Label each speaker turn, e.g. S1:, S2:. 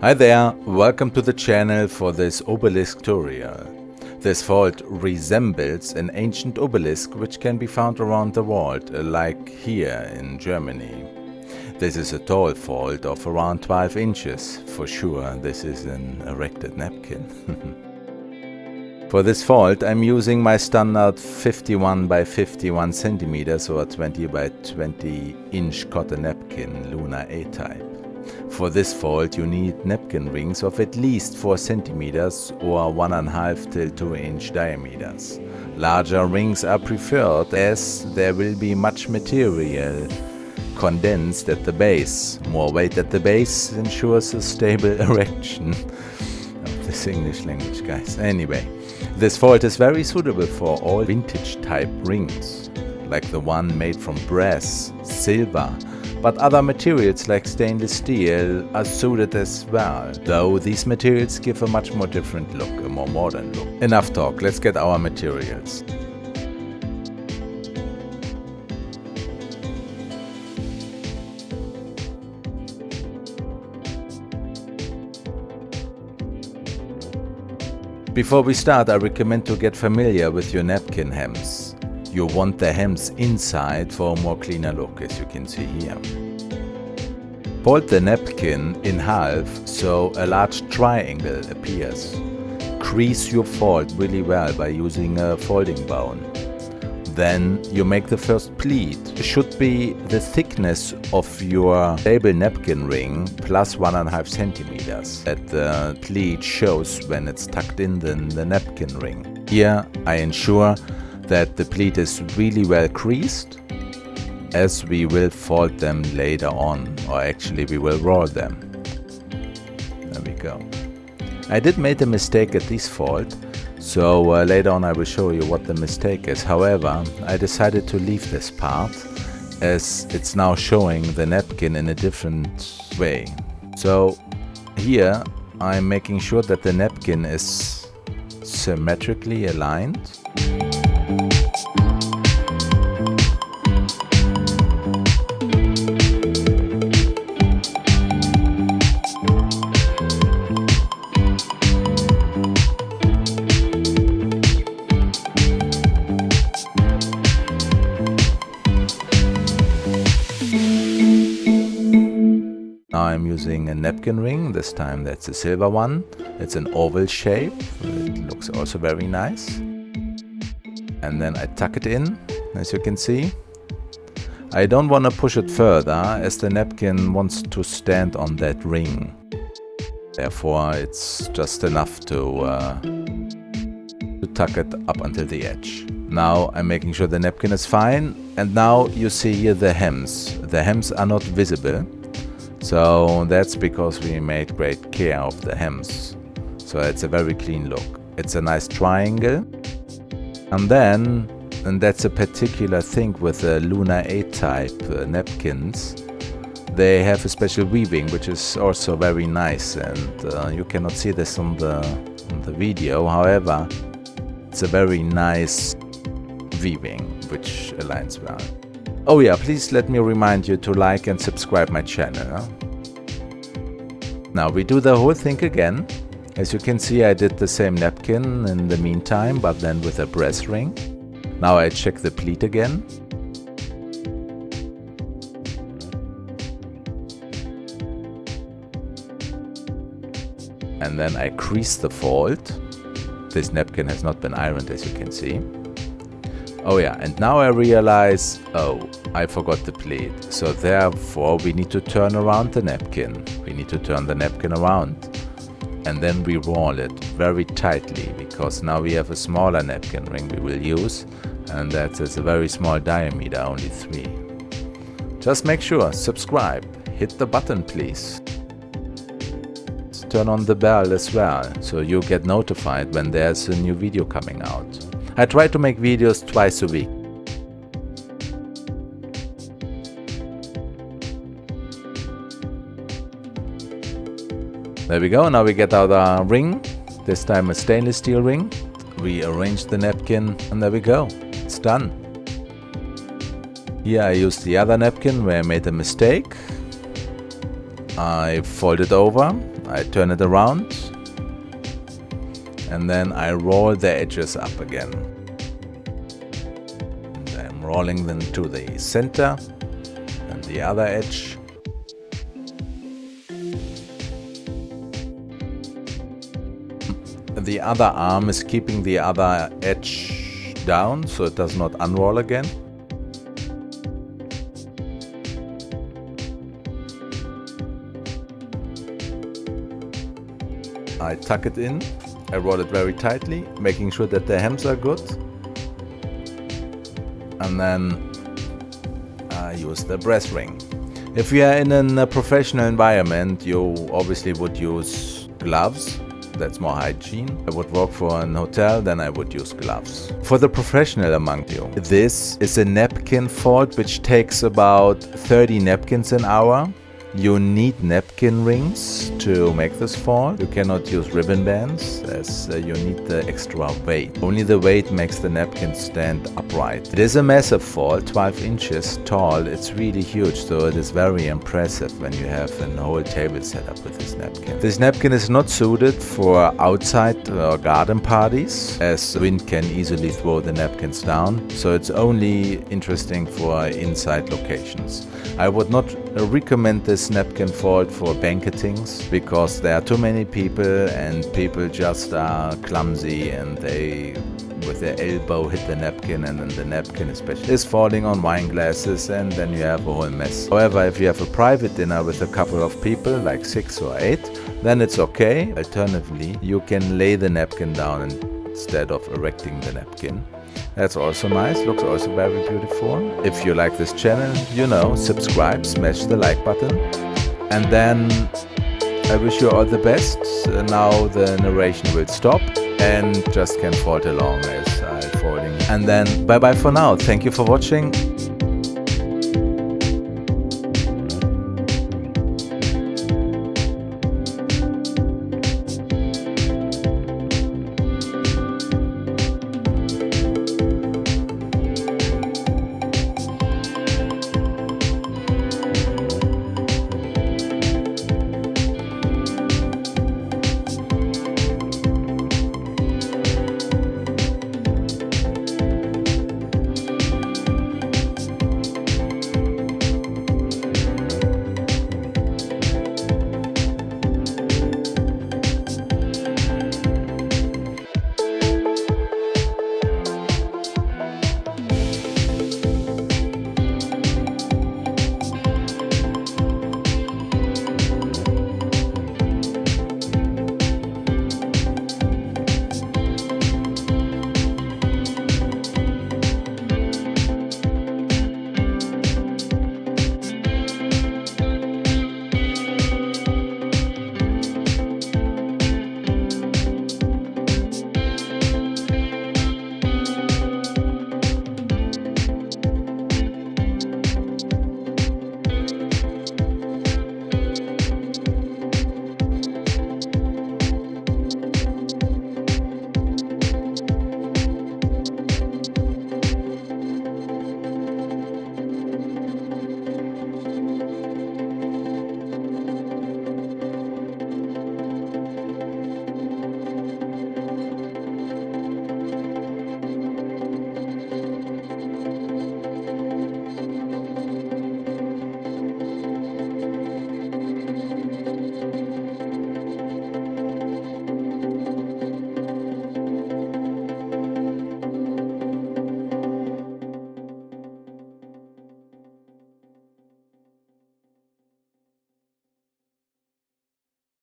S1: Hi there, welcome to the channel for this obelisk tutorial. This fold resembles an ancient obelisk which can be found around the world, like here in Germany. This is a tall fold of around 12 inches. For sure, this is an erected napkin. For this fold I'm using my standard 51 by 51 centimeters or 20 by 20 inch cotton napkin, Lunar A-type. For this fold you need napkin rings of at least 4 centimeters or 1.5 till 2 inch diameters. Larger rings are preferred as there will be much material condensed at the base. More weight at the base ensures a stable erection. Of this English language, guys. Anyway, this fold is very suitable for all vintage type rings, like the one made from brass, silver, but other materials like stainless steel are suited as well, though these materials give a much more different look, a more modern look. Enough talk, let's get our materials. Before we start, I recommend to get familiar with your napkin hems. You want the hems inside for a more cleaner look, as you can see here. Fold the napkin in half so a large triangle appears. Crease your fold really well by using a folding bone. Then you make the first pleat. It should be the thickness of your stable napkin ring plus 1.5 centimeters. That the pleat shows when it's tucked in the napkin ring. Here I ensure that the pleat is really well creased, as we will fold them later on, or actually we will roll them. There we go. I did make a mistake at this fold, so later on I will show you what the mistake is. However, I decided to leave this part as it's now showing the napkin in a different way. So here I'm making sure that the napkin is symmetrically aligned. Now I'm using a napkin ring, this time that's a silver one. It's an oval shape, it looks also very nice. And then I tuck it in, as you can see. I don't want to push it further, as the napkin wants to stand on that ring. Therefore it's just enough to tuck it up until the edge. Now I'm making sure the napkin is fine, and now you see here the hems. The hems are not visible. So that's because we made great care of the hems. So it's a very clean look. It's a nice triangle. And that's a particular thing with the Lunar A-type napkins. They have a special weaving, which is also very nice. And you cannot see this on the video. However, it's a very nice weaving, which aligns well. Oh yeah, please let me remind you to like and subscribe my channel. Now we do the whole thing again. As you can see, I did the same napkin in the meantime, but then with a brass ring. Now I check the pleat again. And then I crease the fold. This napkin has not been ironed, as you can see. Oh yeah, and now I realize, oh, I forgot the pleat. So therefore we need to turn around the napkin. We need to turn the napkin around. And then we roll it very tightly, because now we have a smaller napkin ring we will use. And that's a very small diameter, only 3. Just make sure, subscribe, hit the button please. Turn on the bell as well, so you get notified when there's a new video coming out. I try to make videos twice a week. There we go, now we get out our ring, this time a stainless steel ring. We arrange the napkin and there we go, it's done. Here I used the other napkin where I made a mistake. I fold it over, I turn it around, and then I roll the edges up again. And I'm rolling them to the center and the other edge. The other arm is keeping the other edge down so it does not unroll again. I tuck it in, I roll it very tightly, making sure that the hems are good. And then I use the brass ring. If you are in a professional environment, you obviously would use gloves. That's more hygiene. I would work for an hotel, then I would use gloves. For the professional among you, this is a napkin fold which takes about 30 napkins an hour. You need napkin rings to make this fold. You cannot use ribbon bands as you need the extra weight. Only the weight makes the napkin stand upright. It is a massive fold, 12 inches tall. It's really huge, so it is very impressive when you have a whole table set up with this napkin. This napkin is not suited for outside or garden parties, as wind can easily throw the napkins down, so it's only interesting for inside locations. I would not recommend this napkin fold for banquetings because there are too many people and people just are clumsy and they with their elbow hit the napkin, and then the napkin especially is falling on wine glasses, and then you have a whole mess. However, if you have a private dinner with a couple of people, like 6 or 8, then it's okay. Alternatively, you can lay the napkin down instead of erecting the napkin. That's also nice, looks also very beautiful. If you like this channel, you know, subscribe, smash the like button. And then I wish you all the best. Now the narration will stop and just can fold along as I'm folding. And then bye bye for now. Thank you for watching.